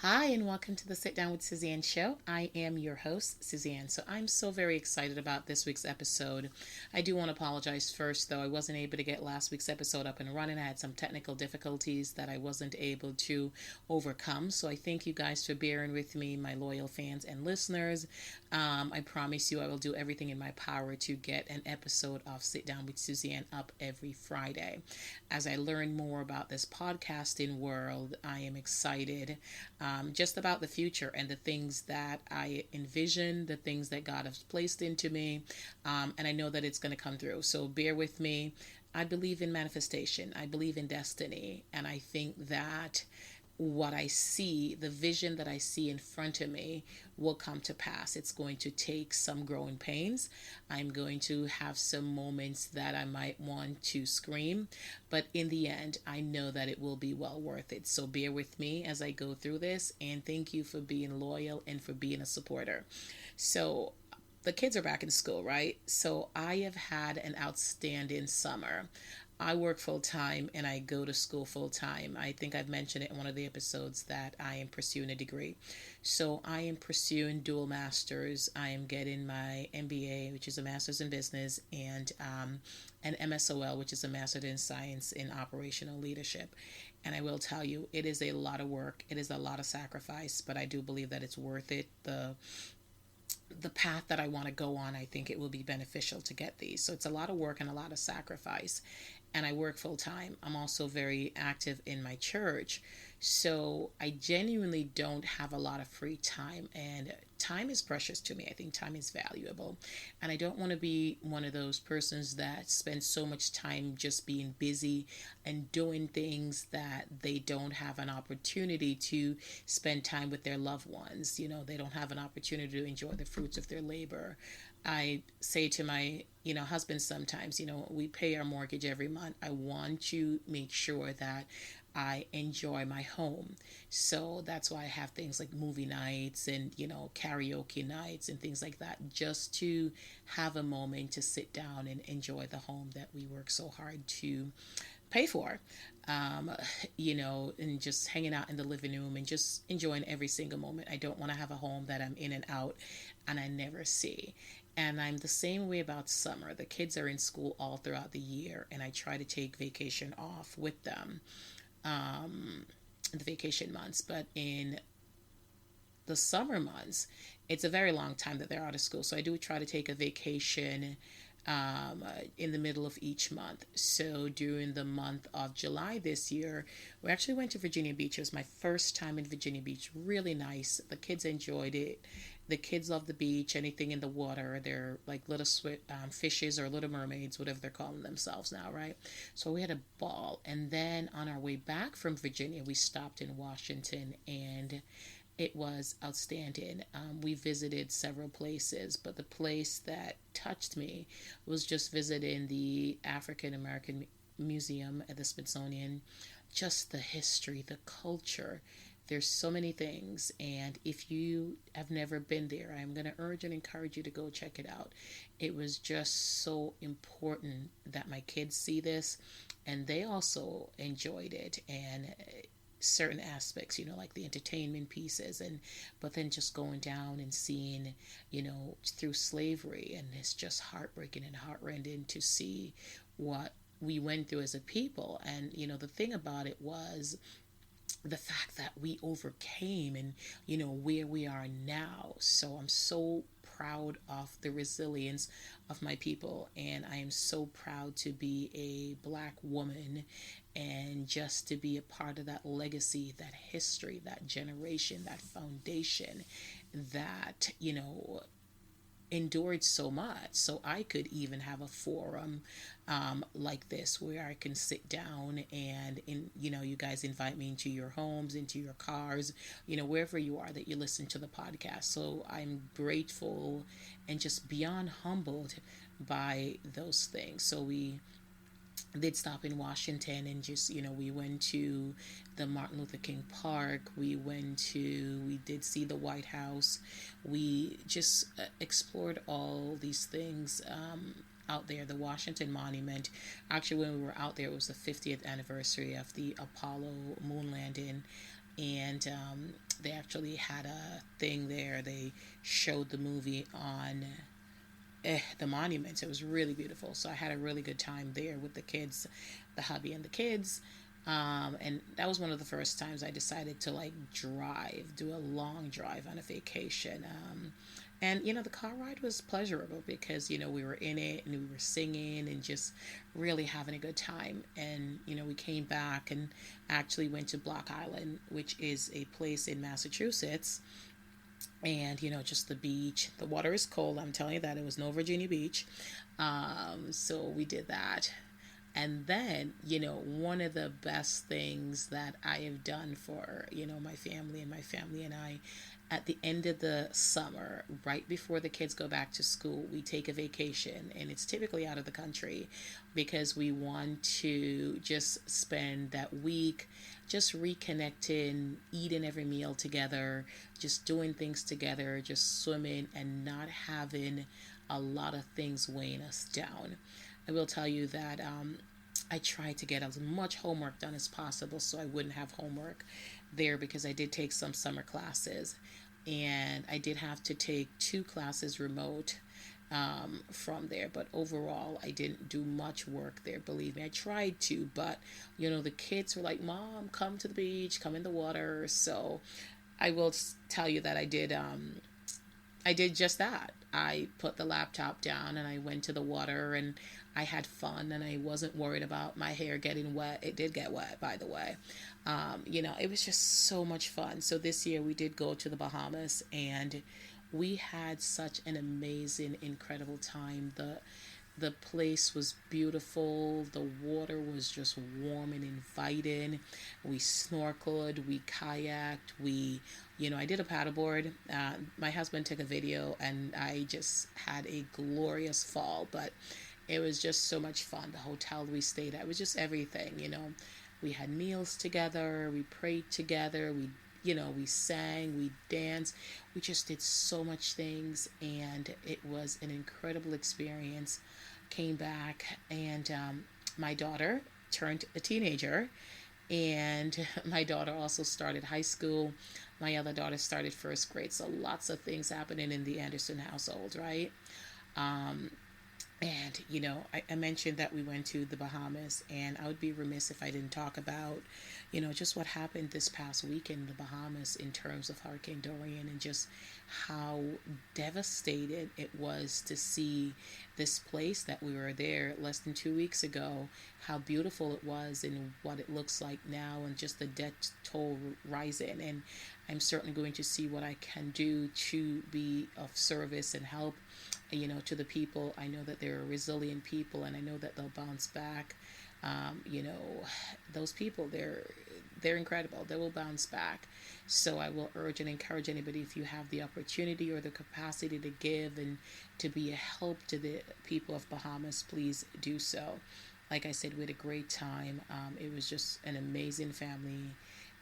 Hi, and welcome to the Sit Down with Suzanne show. I am your host, Suzanne. So I'm so very excited about this week's episode. I do want to apologize first, though. I wasn't able to get last week's episode up and running. I had some technical difficulties that I wasn't able to overcome. So I thank you guys for bearing with me, my loyal fans and listeners. I promise you I will do everything in my power to get an episode of Sit Down with Suzanne up every Friday. As I learn more about this podcasting world, I am excited just about the future and the things that I envision, the things that God has placed into me. And I know that it's going to come through. So bear with me. I believe in manifestation, I believe in destiny. And I think that what I see, the vision that I see in front of me, will come to pass. It's going to take some growing pains. I'm going to have some moments that I might want to scream, but in the end, I know that it will be well worth it. So bear with me as I go through this, and thank you for being loyal and for being a supporter. So, the kids are back in school, right? So I have had an outstanding summer. I work full time and I go to school full time. I think I've mentioned it in one of the episodes that I am pursuing a degree. So I am pursuing dual masters. I am getting my MBA, which is a master's in business, and an MSOL, which is a master's in science in operational leadership. And I will tell you, it is a lot of work. It is a lot of sacrifice, but I do believe that it's worth it. The path that I want to go on, I think it will be beneficial to get these. So it's a lot of work and a lot of sacrifice. And I work full time. I'm also very active in my church. So I genuinely don't have a lot of free time. And time is precious to me. I think time is valuable. And I don't want to be one of those persons that spend so much time just being busy and doing things that they don't have an opportunity to spend time with their loved ones. They don't have an opportunity to enjoy the fruits of their labor. I say to my husband sometimes, we pay our mortgage every month. I want to make sure that I enjoy my home. So that's why I have things like movie nights and, karaoke nights and things like that, just to have a moment to sit down and enjoy the home that we work so hard to pay for. Um, and just hanging out in the living room and just enjoying every single moment. I don't want to have a home that I'm in and out and I never see. And I'm the same way about summer. The kids are in school all throughout the year, and I try to take vacation off with them, um, the vacation months. But in the summer months, it's a very long time that they're out of school. So I do try to take a vacation in the middle of each month. So during the month of July this year, we actually went to Virginia Beach. It was my first time in Virginia Beach. Really nice. The kids enjoyed it. The kids love the beach, anything in the water. They're like little fishes or little mermaids, whatever they're calling themselves now, right? So we had a ball. And then on our way back from Virginia, we stopped in Washington and it was outstanding. We visited several places, but the place that touched me was just visiting the African American Museum at the Smithsonian. Just the history, the culture. There's so many things, and if you have never been there, I'm going to urge and encourage you to go check it out. It was just so important that my kids see this, and they also enjoyed it. And certain aspects, like the entertainment pieces, and but then just going down and seeing, through slavery, and it's just heartbreaking and heartrending to see what we went through as a people. And the thing about it was the fact that we overcame, and where we are now. So I'm so proud of the resilience of my people, and I am so proud to be a black woman and just to be a part of that legacy, that history, that generation, that foundation that endured so much. So I could even have a forum like this where I can sit down and you guys invite me into your homes, into your cars, wherever you are that you listen to the podcast. So I'm grateful and just beyond humbled by those things. So we did stop in Washington and just, we went to the Martin Luther King Park. We did see the White House. We just explored all these things out there. The Washington Monument. Actually, when we were out there, it was the 50th anniversary of the Apollo moon landing. and they actually had a thing there. They showed the movie on the monuments. It was really beautiful. So I had a really good time there with the kids, the hubby and the kids. And that was one of the first times I decided to like do a long drive on a vacation. And the car ride was pleasurable because we were in it and we were singing and just really having a good time. And we came back and actually went to Block Island, which is a place in Massachusetts. And just the beach. The water is cold. I'm telling you that it was no Virginia Beach. So we did that. And then, one of the best things that I have done for, my family and I, at the end of the summer, right before the kids go back to school, we take a vacation, and it's typically out of the country because we want to just spend that week just reconnecting, eating every meal together, just doing things together, just swimming and not having a lot of things weighing us down. I will tell you that I tried to get as much homework done as possible so I wouldn't have homework there because I did take some summer classes and I did have to take 2 classes remote from there. But overall, I didn't do much work there. Believe me, I tried to, but the kids were like, "Mom, come to the beach, come in the water." So I will tell you that I did. I did just that. I put the laptop down and I went to the water and I had fun and I wasn't worried about my hair getting wet. It did get wet, by the way. It was just so much fun. So this year we did go to the Bahamas and we had such an amazing, incredible time. The place was beautiful. The water was just warm and inviting. We snorkeled, we kayaked, I did a paddleboard. My husband took a video and I just had a glorious fall, but it was just so much fun. The hotel we stayed at was just everything. We had meals together, we prayed together, we sang, we danced, we just did so much things, and it was an incredible experience. Came back, and my daughter turned a teenager, and my daughter also started high school. My other daughter started first grade, so lots of things happening in the Anderson household, right? Um, and, I mentioned that we went to the Bahamas, and I would be remiss if I didn't talk about, just what happened this past week in the Bahamas in terms of Hurricane Dorian and just how devastated it was to see this place that we were there less than 2 weeks ago, how beautiful it was and what it looks like now, and just the death toll rising. And I'm certainly going to see what I can do to be of service and help to the people. I know that they're resilient people, and I know that they'll bounce back. Those people, they're incredible. They will bounce back. So I will urge and encourage anybody, if you have the opportunity or the capacity to give and to be a help to the people of Bahamas, please do so. Like I said, we had a great time. It was just an amazing family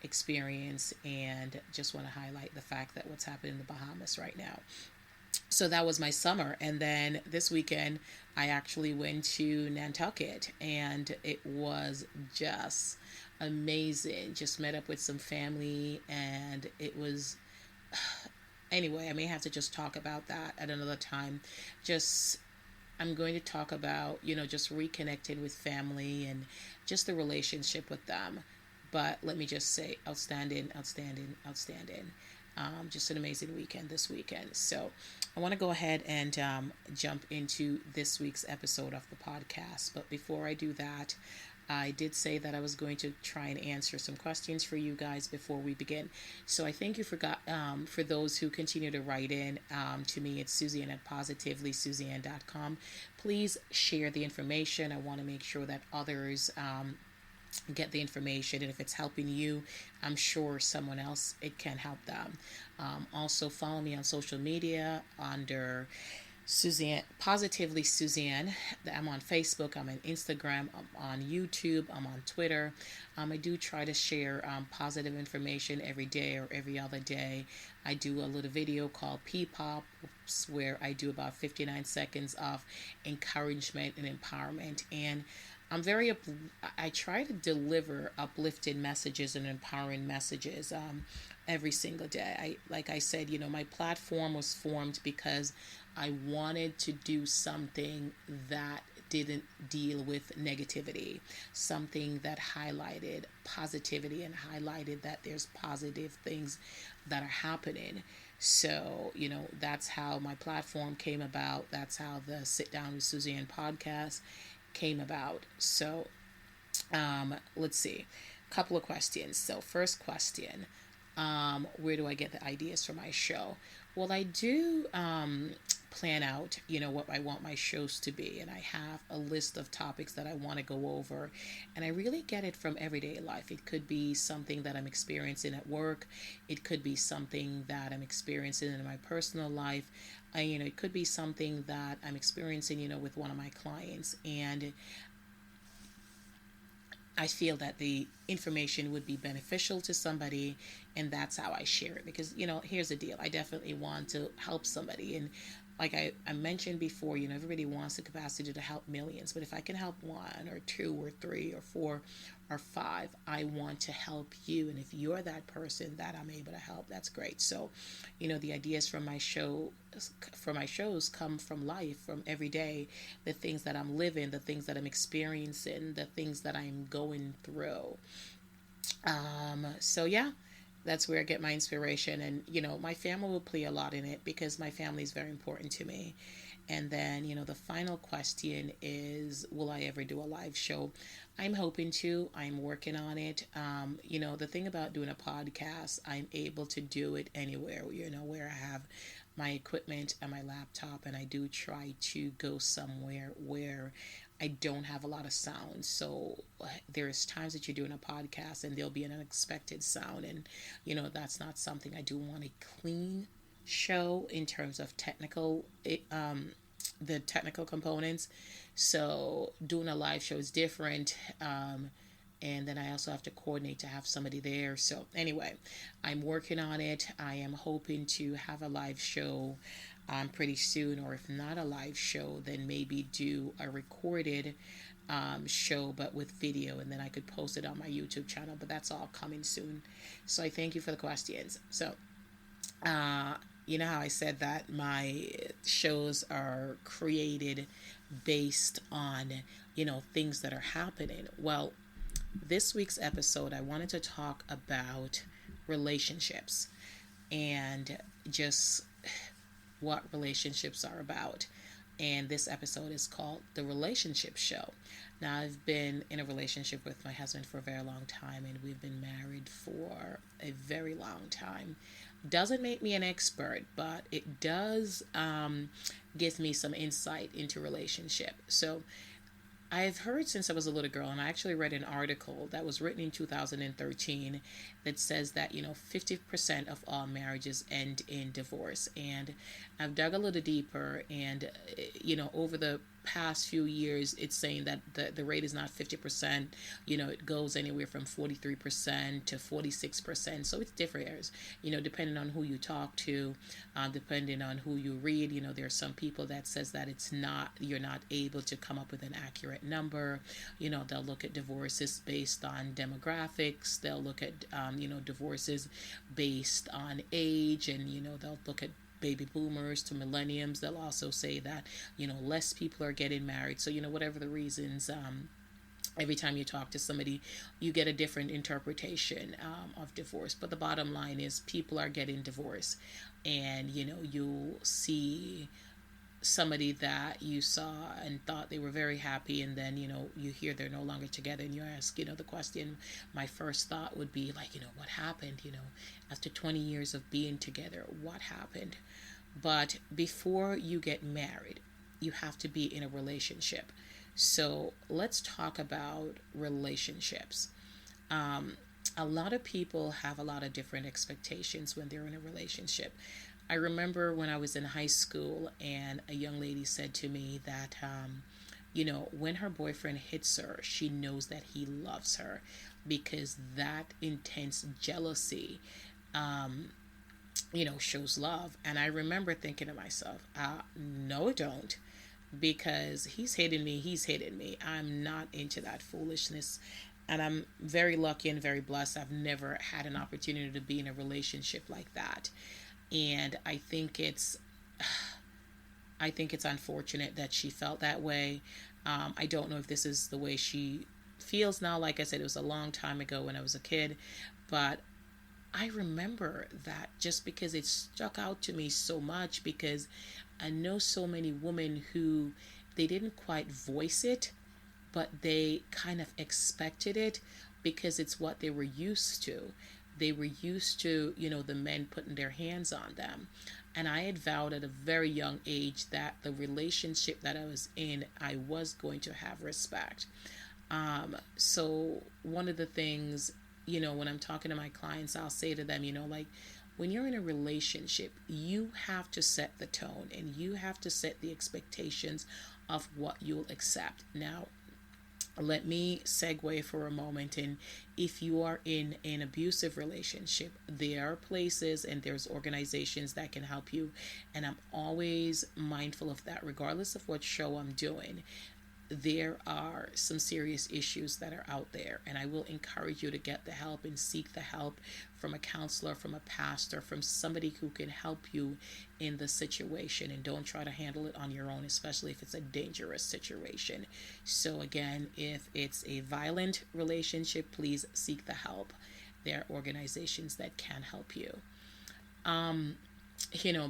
experience, and just want to highlight the fact that what's happening in the Bahamas right now. So that was my summer. And then this weekend, I actually went to Nantucket, and it was just amazing. Just met up with some family, and it was, anyway, I may have to just talk about that at another time. Just, I'm going to talk about, just reconnecting with family and just the relationship with them. But let me just say, outstanding, outstanding, outstanding. Just an amazing weekend this weekend. So I want to go ahead and jump into this week's episode of the podcast. But before I do that, I did say that I was going to try and answer some questions for you guys before we begin. So I thank you for those who continue to write in to me. It's Suzanne at positivelysuzanne.com. Please share the information. I want to make sure that others get the information, and if it's helping you, I'm sure someone else it can help them. Also follow me on social media under Suzanne, Positively Suzanne. I'm on Facebook, I'm on Instagram, I'm on YouTube, I'm on Twitter. I do try to share positive information every day or every other day. I do a little video called P-Pop, where I do about 59 seconds of encouragement and empowerment. And I'm very I try to deliver uplifting messages and empowering messages every single day. Like I said, my platform was formed because I wanted to do something that didn't deal with negativity, something that highlighted positivity and highlighted that there's positive things that are happening. So, that's how my platform came about. That's how the Sit Down with Suzanne podcast came about. So, let's see. A couple of questions. So, first question, where do I get the ideas for my show? Well, I do plan out, what I want my shows to be, and I have a list of topics that I want to go over, and I really get it from everyday life. It could be something that I'm experiencing at work. It could be something that I'm experiencing in my personal life. It could be something that I'm experiencing, with one of my clients, and I feel that the information would be beneficial to somebody, and that's how I share it. Because, here's the deal. I definitely want to help somebody. And like I mentioned before, everybody wants the capacity to help millions. But if I can help one or two or three or four or five, I want to help you. And if you're that person that I'm able to help, that's great. So, the ideas from my shows come from life, from every day, the things that I'm living, the things that I'm experiencing, the things that I'm going through. So yeah, that's where I get my inspiration. And, my family will play a lot in it because my family is very important to me. And then, the final question is, will I ever do a live show? I'm hoping to. I'm working on it. The thing about doing a podcast, I'm able to do it anywhere, where I have my equipment and my laptop, and I do try to go somewhere where I don't have a lot of sound. So there's times that you're doing a podcast and there'll be an unexpected sound, and that's not something. I do want a clean show in terms of the technical components. So doing a live show is different. And then I also have to coordinate to have somebody there. So anyway, I'm working on it. I am hoping to have a live show pretty soon, or if not a live show, then maybe do a recorded show but with video, and then I could post it on my YouTube channel. But that's all coming soon. So I thank you for the questions. So you know how I said that my shows are created based on things that are happening. Well, this week's episode, I wanted to talk about relationships and just what relationships are about. And this episode is called The Relationship Show. Now, I've been in a relationship with my husband for a very long time, and we've been married for a very long time. Doesn't make me an expert, but it does give me some insight into relationship. So I've heard since I was a little girl, and I actually read an article that was written in 2013 that says that 50% of all marriages end in divorce. And I've dug a little deeper, and over the past few years, it's saying that the rate is not 50%. It goes anywhere from 43% to 46%. So it's different, depending on who you talk to, depending on who you read. There are some people that says that you're not able to come up with an accurate number. They'll look at divorces based on demographics. They'll look at divorces based on age, and they'll look at baby boomers to millenniums. They'll also say that less people are getting married. So whatever the reasons, every time you talk to somebody, you get a different interpretation of divorce. But the bottom line is people are getting divorced, and you'll see somebody that you saw and thought they were very happy, and then you hear they're no longer together, and you ask the question. My first thought would be like, what happened? After 20 years of being together, what happened? But before you get married, you have to be in a relationship. So let's talk about relationships. A lot of people have a lot of different expectations when they're in a relationship. I remember when I was in high school, and a young lady said to me that, when her boyfriend hits her, she knows that he loves her, because that intense jealousy, shows love. And I remember thinking to myself, no, it don't. because he's hitting me. I'm not into that foolishness. And I'm very lucky and very blessed. I've never had an opportunity to be in a relationship like that. And I think it's unfortunate that she felt that way. I don't know if this is the way she feels now. Like I said, it was a long time ago when I was a kid, but I remember that just because it stuck out to me so much, because I know so many women who they didn't quite voice it, but they kind of expected it because it's what they were used to. They were used to, the men putting their hands on them. And I had vowed at a very young age that the relationship that I was in, I was going to have respect. So one of the things, when I'm talking to my clients, I'll say to them, like, when you're in a relationship, you have to set the tone and you have to set the expectations of what you'll accept. Now, let me segue for a moment. And if you are in an abusive relationship, there are places and there's organizations that can help you. And I'm always mindful of that, regardless of what show I'm doing. There are some serious issues that are out there, and I will encourage you to get the help and seek the help from a counselor, from a pastor, from somebody who can help you in the situation, and don't try to handle it on your own, especially if it's a dangerous situation. So again, if it's a violent relationship, please seek the help. There are organizations that can help you.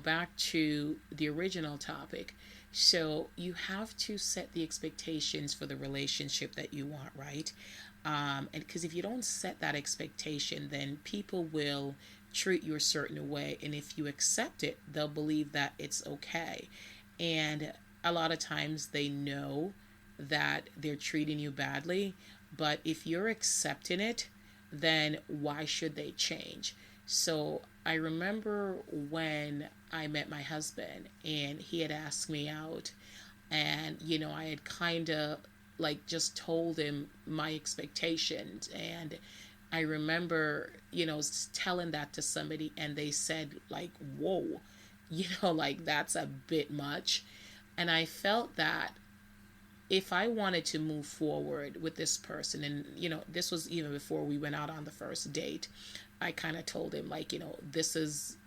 Back to the original topic. So you have to set the expectations for the relationship that you want, right? And because if you don't set that expectation, then people will treat you a certain way. And if you accept it, they'll believe that it's okay. And a lot of times they know that they're treating you badly. But if you're accepting it, then why should they change? So I remember when I met my husband and he had asked me out, and I had kind of like just told him my expectations. And I remember telling that to somebody and they said like, whoa, like that's a bit much. And I felt that if I wanted to move forward with this person, and this was even before we went out on the first date, I kind of told him like, this is,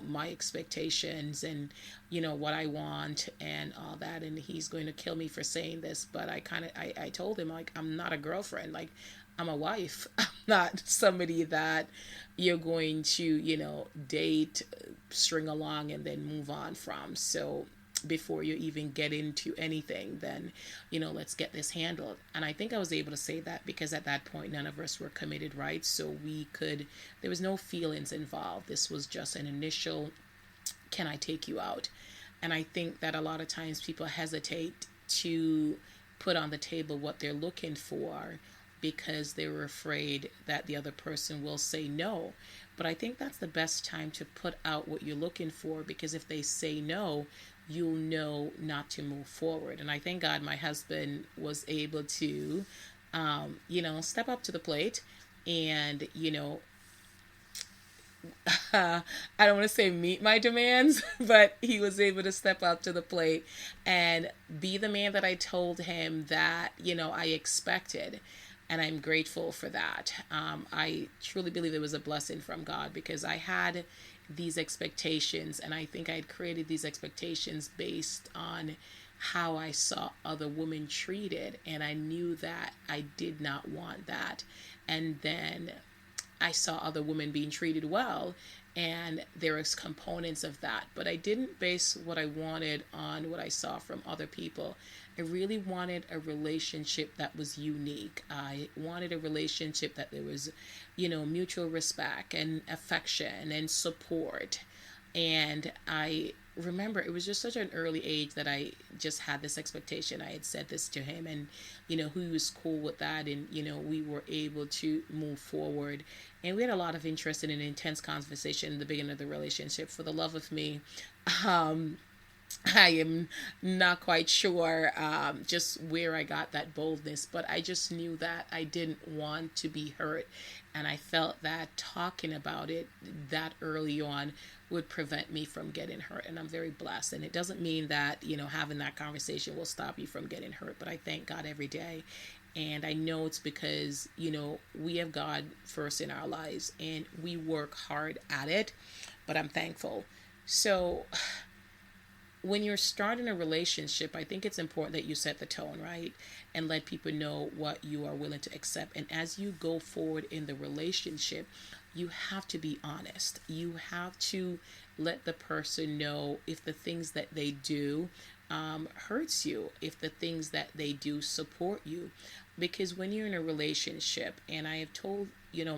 my expectations and, what I want and all that. And he's going to kill me for saying this, but I told him like, I'm not a girlfriend. Like, I'm a wife. I'm not somebody that you're going to, date, string along and then move on from. So before you even get into anything, then let's get this handled. And I think I was able to say that because at that point none of us were committed, right? So there was no feelings involved. This was just an initial, can I take you out? And I think that a lot of times people hesitate to put on the table what they're looking for because they were afraid that the other person will say no. But I think that's the best time to put out what you're looking for, because if they say no, you'll know not to move forward. And I thank God my husband was able to, step up to the plate and, I don't want to say meet my demands, but he was able to step up to the plate and be the man that I told him that, I expected. And I'm grateful for that. I truly believe it was a blessing from God, because I had these expectations, and I think I had created these expectations based on how I saw other women treated, and I knew that I did not want that. And then I saw other women being treated well, and there was components of that, but I didn't base what I wanted on what I saw from other people. I really wanted a relationship that was unique. I wanted a relationship that there was, mutual respect and affection and support. And I remember it was just such an early age that I just had this expectation. I had said this to him, and he was cool with that, and we were able to move forward. And we had a lot of interest in an intense conversation in the beginning of the relationship. For the love of me, I am not quite sure just where I got that boldness, but I just knew that I didn't want to be hurt. And I felt that talking about it that early on would prevent me from getting hurt. And I'm very blessed. And it doesn't mean that, having that conversation will stop you from getting hurt, but I thank God every day. And I know it's because, we have God first in our lives and we work hard at it, but I'm thankful. So, when you're starting a relationship, I think it's important that you set the tone, right? And let people know what you are willing to accept. And as you go forward in the relationship, you have to be honest. You have to let the person know if the things that they do hurts you, if the things that they do support you. Because when you're in a relationship, and I have told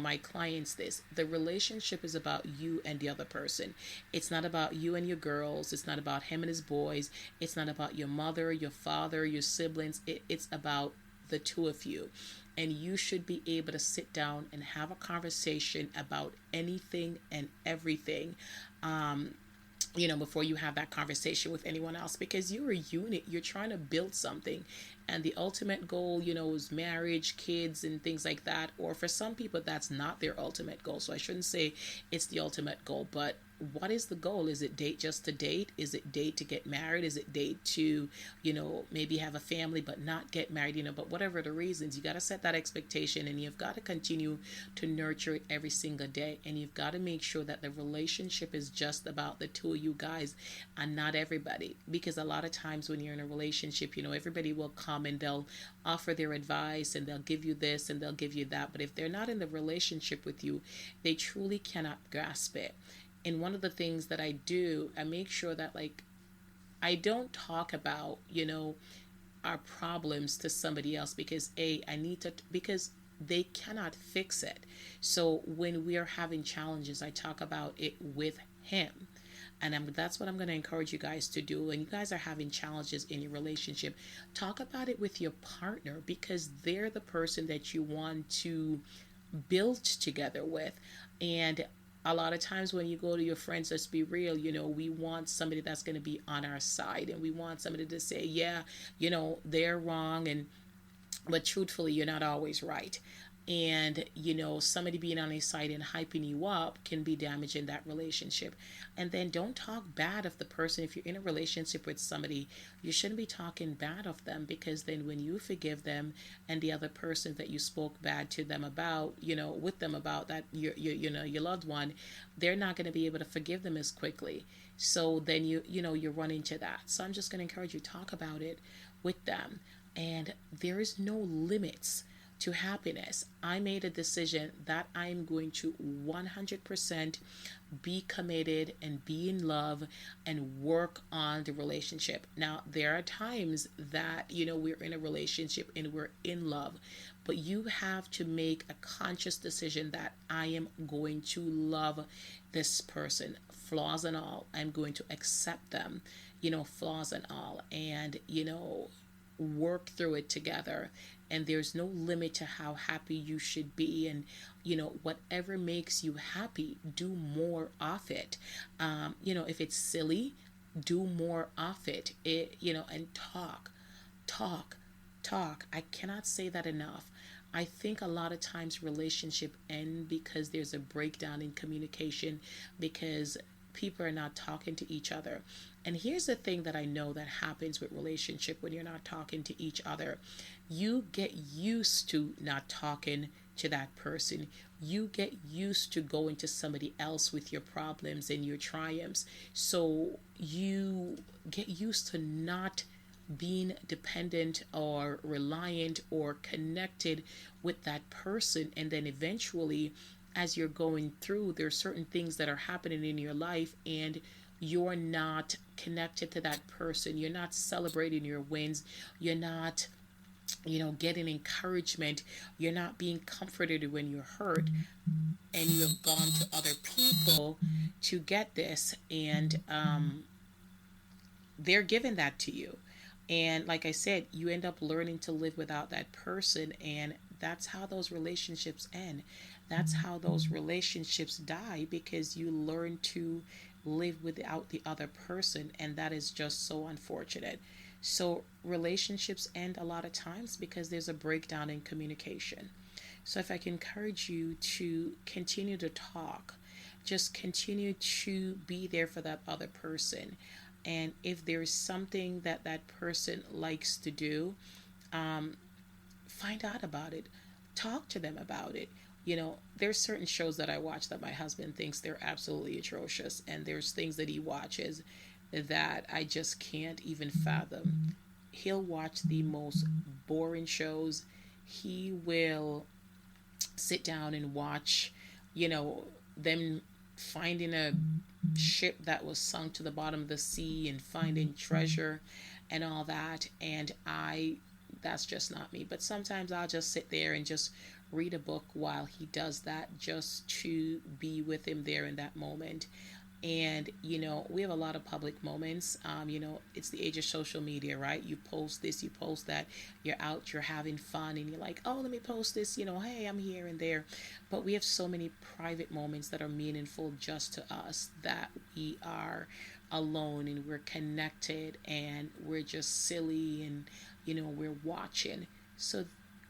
my clients this, the relationship is about you and the other person. It's not about you and your girls. It's not about him and his boys. It's not about your mother, your father, your siblings. It's about the two of you. And you should be able to sit down and have a conversation about anything and everything. Before you have that conversation with anyone else, because you're a unit, you're trying to build something. And the ultimate goal, is marriage, kids, and things like that. Or for some people, that's not their ultimate goal. So I shouldn't say it's the ultimate goal, but what is the goal? Is it date just to date? Is it date to get married? Is it date to, maybe have a family but not get married? But whatever the reasons, you got to set that expectation and you've got to continue to nurture it every single day. And you've got to make sure that the relationship is just about the two of you guys and not everybody. Because a lot of times when you're in a relationship, everybody will come and they'll offer their advice and they'll give you this and they'll give you that. But if they're not in the relationship with you, they truly cannot grasp it. And one of the things that I do, I make sure that I don't talk about, our problems to somebody else because I need to, because they cannot fix it. So when we are having challenges, I talk about it with him. And that's what I'm going to encourage you guys to do. When you guys are having challenges in your relationship, talk about it with your partner because they're the person that you want to build together with. And a lot of times when you go to your friends, let's be real, we want somebody that's going to be on our side and we want somebody to say, yeah, they're wrong. But truthfully, you're not always right. And somebody being on a side and hyping you up can be damaging that relationship. And then don't talk bad of the person. If you're in a relationship with somebody, you shouldn't be talking bad of them, because then when you forgive them and the other person that you spoke bad to them about, with them about that, your loved one, they're not going to be able to forgive them as quickly. So then you run into that. So I'm just going to encourage you, talk about it with them. And there is no limits to happiness. I made a decision that I'm going to 100% be committed and be in love and work on the relationship. Now, there are times that, we're in a relationship and we're in love, but you have to make a conscious decision that I am going to love this person, flaws and all. I'm going to accept them, flaws and all, and, work through it together. And there's no limit to how happy you should be. And whatever makes you happy, do more of it. If it's silly, do more of it. And talk talk. I cannot say that enough. I think a lot of times relationship end because there's a breakdown in communication, because people are not talking to each other. And here's the thing that I know that happens with relationship: when you're not talking to each other, you get used to not talking to that person. You get used to going to somebody else with your problems and your triumphs. So you get used to not being dependent or reliant or connected with that person. And then eventually, as you're going through, there's certain things that are happening in your life and you're not connected to that person. You're not celebrating your wins. You're not, getting encouragement. You're not being comforted when you're hurt. And you have gone to other people to get this. And they're giving that to you. And like I said, you end up learning to live without that person. And that's how those relationships end. That's how those relationships die, because you learn to live without the other person, and that is just so unfortunate. So relationships end a lot of times because there's a breakdown in communication. So if I can encourage you to continue to talk, just continue to be there for that other person. And if there's something that that person likes to do, find out about it. Talk to them about it. There's certain shows that I watch that my husband thinks they're absolutely atrocious, and there's things that he watches that I just can't even fathom. He'll watch the most boring shows. He will sit down and watch, you know, them finding a ship that was sunk to the bottom of the sea and finding treasure and all that. And that's just not me. But sometimes I'll just sit there and just read a book while he does that, just to be with him there in that moment. And we have a lot of public moments. It's the age of social media, right? You post this, you post that, you're out, you're having fun, and you're like, oh, let me post this, hey, I'm here and there. But we have so many private moments that are meaningful just to us, that we are alone and we're connected and we're just silly, and we're watching. So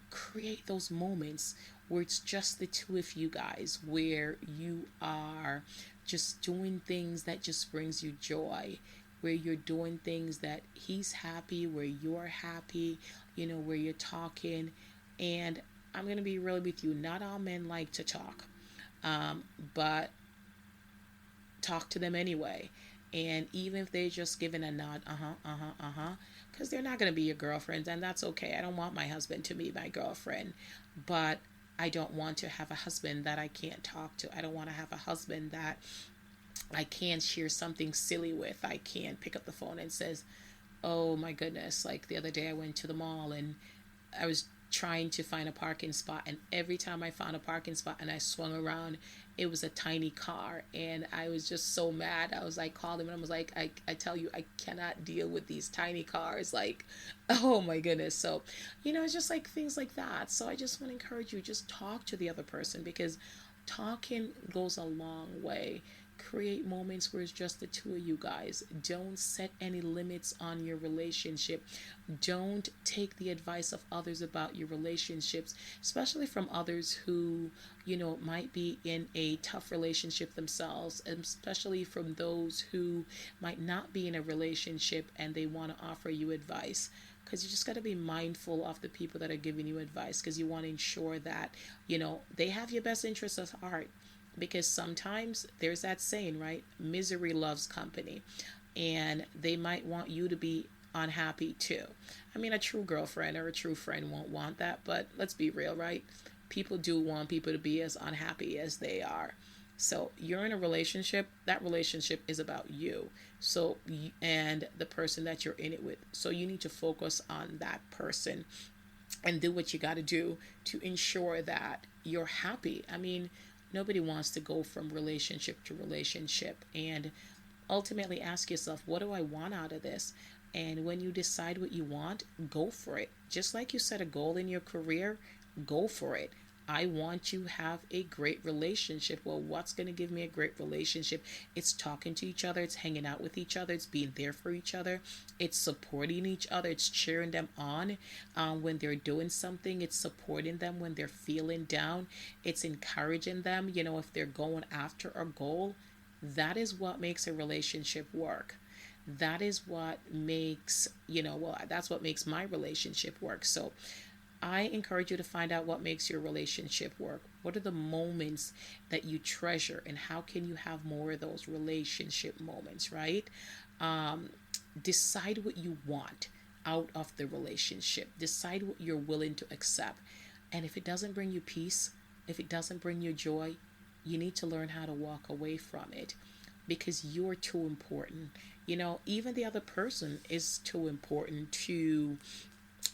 create those moments where it's just the two of you guys, where you are just doing things that just brings you joy, where you're doing things that he's happy, where you're happy, where you're talking. And I'm going to be real with you, not all men like to talk, but talk to them anyway. And even if they're just giving a nod, because they're not going to be your girlfriends, and that's okay. I don't want my husband to be my girlfriend, but I don't want to have a husband that I can't talk to. I don't want to have a husband that I can't share something silly with. I can't pick up the phone and says, oh my goodness, like the other day I went to the mall and I was trying to find a parking spot, and every time I found a parking spot and I swung around, it was a tiny car, and I was just so mad. I was like, called him and I was like, I tell you, I cannot deal with these tiny cars, like, oh my goodness. So it's just like things like that. So I just want to encourage you, just talk to the other person, because talking goes a long way. Create moments where it's just the two of you guys. Don't set any limits on your relationship. Don't take the advice of others about your relationships, especially from others who, might be in a tough relationship themselves, and especially from those who might not be in a relationship and they want to offer you advice. Because you just got to be mindful of the people that are giving you advice, because you want to ensure that, they have your best interests at heart. Because sometimes there's that saying, right? Misery loves company. And they might want you to be unhappy too. I mean, a true girlfriend or a true friend won't want that, but let's be real, right? People do want people to be as unhappy as they are. So you're in a relationship, that relationship is about you. So, and the person that you're in it with. So you need to focus on that person and do what you got to do to ensure that you're happy. I mean, nobody wants to go from relationship to relationship, and ultimately ask yourself, what do I want out of this? And when you decide what you want, go for it. Just like you set a goal in your career, go for it. I want to have a great relationship. Well, what's going to give me a great relationship? It's talking to each other. It's hanging out with each other. It's being there for each other. It's supporting each other. It's cheering them on when they're doing something. It's supporting them when they're feeling down. It's encouraging them, if they're going after a goal. That is what makes a relationship work. That is what makes, that's what makes my relationship work. So I encourage you to find out what makes your relationship work. What are the moments that you treasure, and how can you have more of those relationship moments, right? Decide what you want out of the relationship. Decide what you're willing to accept. And if it doesn't bring you peace, if it doesn't bring you joy, you need to learn how to walk away from it, because you're too important. Even the other person is too important to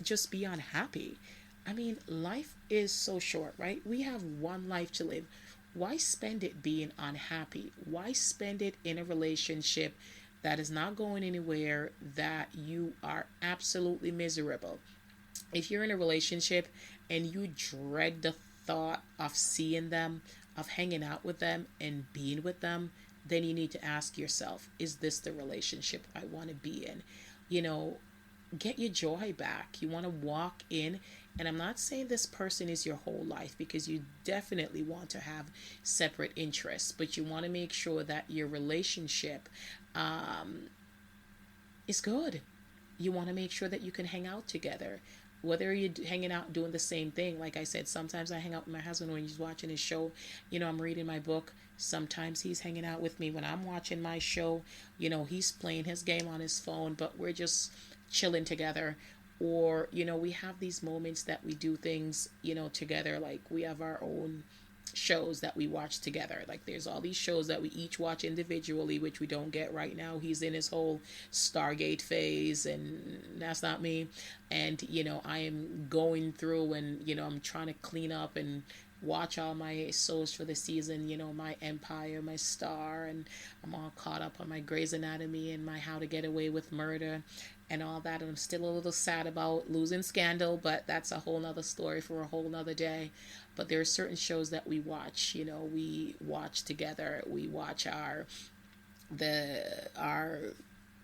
just be unhappy. I mean, life is so short, right? We have one life to live. Why spend it being unhappy? Why spend it in a relationship that is not going anywhere, that you are absolutely miserable? If you're in a relationship and you dread the thought of seeing them, of hanging out with them and being with them, then you need to ask yourself, is this the relationship I want to be in? You know, get your joy back. You want to walk in, and I'm not saying this person is your whole life, because you definitely want to have separate interests, but you want to make sure that your relationship um, is good. You want to make sure that you can hang out together. Whether you're hanging out doing the same thing, like I said, sometimes I hang out with my husband when he's watching his show. I'm reading my book. Sometimes he's hanging out with me when I'm watching my show. He's playing his game on his phone, but we're just chilling together. Or, we have these moments that we do things, together. Like we have our own shows that we watch together. Like there's all these shows that we each watch individually, which we don't get right now. He's in his whole Stargate phase, and that's not me. And I am going through, and I'm trying to clean up and watch all my shows for the season, my Empire, my Star, and I'm all caught up on my Grey's Anatomy and my How to Get Away with Murder and all that. And I'm still a little sad about losing Scandal, but that's a whole nother story for a whole nother day. But there are certain shows that we watch, we watch together. We watch our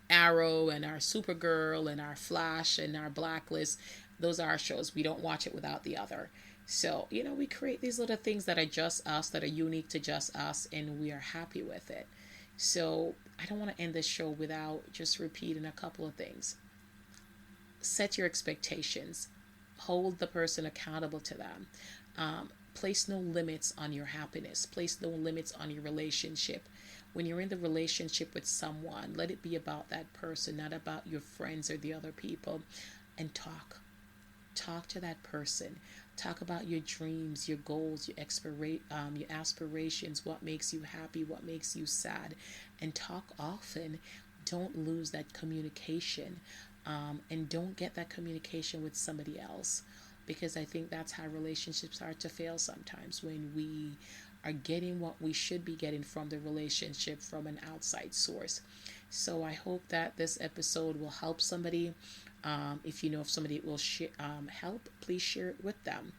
Arrow and our Supergirl and our Flash and our Blacklist. Those are our shows. We don't watch it without the other. So, we create these little things that are just us, that are unique to just us, and we are happy with it. So, I don't want to end this show without just repeating a couple of things. Set your expectations. Hold the person accountable to them. Place no limits on your happiness. Place no limits on your relationship. When you're in the relationship with someone, let it be about that person, not about your friends or the other people. And talk. Talk to that person. Talk about your dreams, your goals, your aspirations, what makes you happy, what makes you sad, and talk often. Don't lose that communication, and don't get that communication with somebody else, because I think that's how relationships start to fail sometimes, when we are getting what we should be getting from the relationship from an outside source. So I hope that this episode will help somebody. If you know of somebody it will help, please share it with them.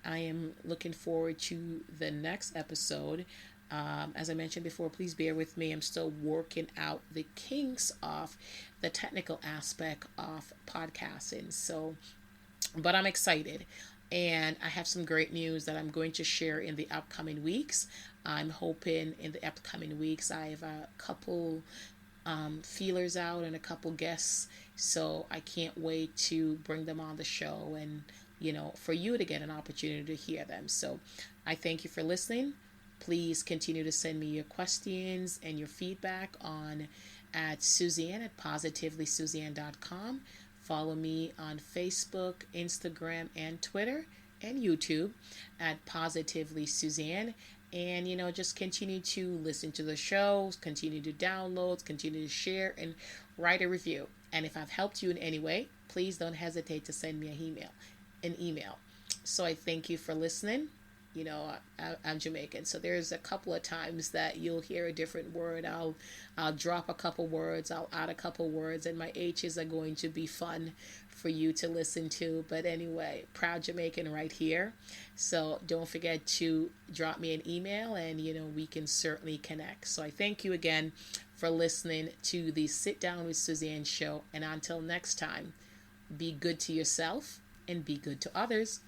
I am looking forward to the next episode. As I mentioned before, please bear with me. I'm still working out the kinks of the technical aspect of podcasting. But I'm excited. And I have some great news that I'm going to share in the upcoming weeks. I'm hoping in the upcoming weeks I have a couple feelers out and a couple guests. So I can't wait to bring them on the show, and for you to get an opportunity to hear them. So I thank you for listening. Please continue to send me your questions and your feedback at Suzanne at positivelysuzanne.com. Follow me on Facebook, Instagram, and Twitter, and YouTube at Positively Suzanne. And, just continue to listen to the shows, continue to download, continue to share, and write a review. And if I've helped you in any way, please don't hesitate to send me an email. So I thank you for listening. I'm Jamaican, so there's a couple of times that you'll hear a different word. I'll drop a couple words, I'll add a couple words, and my H's are going to be fun for you to listen to. But anyway, proud Jamaican right here. So don't forget to drop me an email, and we can certainly connect. So I thank you again for listening to the Sit Down with Suzanne show, and until next time, be good to yourself and be good to others.